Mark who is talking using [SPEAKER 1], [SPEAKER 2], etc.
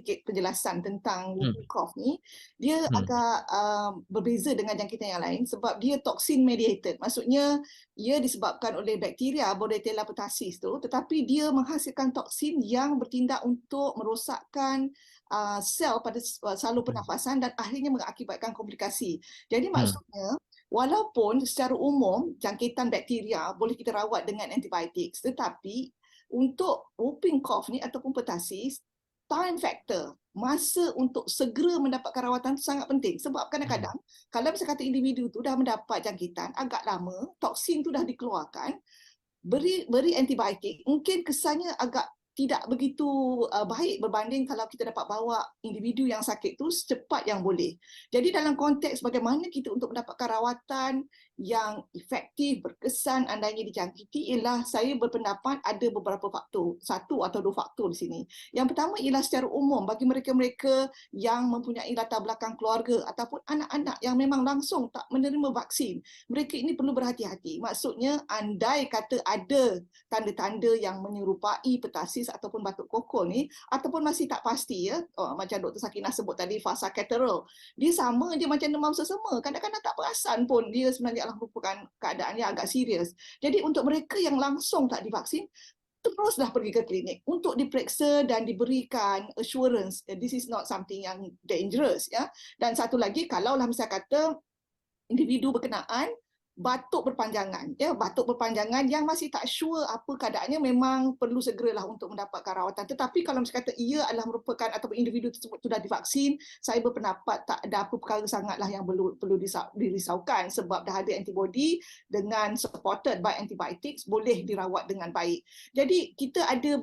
[SPEAKER 1] sedikit penjelasan tentang
[SPEAKER 2] Hmm.
[SPEAKER 1] whooping cough ni. Dia
[SPEAKER 2] Hmm.
[SPEAKER 1] agak berbeza dengan jangkitan yang lain sebab dia toxin mediated. Maksudnya ia disebabkan oleh bakteria Bordetella pertussis tu, tetapi dia menghasilkan toksin yang bertindak untuk merosakkan sel pada salur pernafasan dan akhirnya mengakibatkan komplikasi. Jadi maksudnya walaupun secara umum jangkitan bakteria boleh kita rawat dengan antibiotik, tetapi untuk whooping cough ni ataupun pertussis, time factor, masa untuk segera mendapatkan rawatan itu sangat penting. Sebab kadang-kadang kalau misalnya kata individu tu dah mendapat jangkitan agak lama, toksin tu dah dikeluarkan, beri antibiotik, mungkin kesannya agak tidak begitu baik berbanding kalau kita dapat bawa individu yang sakit tu secepat yang boleh. Jadi dalam konteks bagaimana kita untuk mendapatkan rawatan yang efektif, berkesan andainya dijangkiti, ialah saya berpendapat ada beberapa faktor. Satu atau dua faktor di sini. Yang pertama ialah secara umum bagi mereka-mereka yang mempunyai latar belakang keluarga ataupun anak-anak yang memang langsung tak menerima vaksin. Mereka ini perlu berhati-hati. Maksudnya andai kata ada tanda-tanda yang menyerupai pertussis ataupun batuk kokol ni ataupun masih tak pasti ya, macam Dr. Sakinah sebut tadi fasa cateral, dia sama je macam demam sesama, kadang-kadang tak perasan pun dia sebenarnya adalah merupakan keadaan yang agak serius. Jadi untuk mereka yang langsung tak divaksin, teruslah pergi ke klinik untuk diperiksa dan diberikan assurance this is not something yang dangerous ya. Dan satu lagi, kalaulah misalnya kata individu berkenaan batuk berpanjangan, ya, batuk berpanjangan yang masih tak sure apa keadaannya, memang perlu segeralah untuk mendapatkan rawatan. Tetapi kalau misalnya kata ia adalah merupakan ataupun individu tersebut sudah divaksin, saya berpendapat tak ada apa perkara sangatlah yang perlu dirisaukan sebab dah ada antibody dengan supported by antibiotics, boleh dirawat dengan baik. Jadi kita ada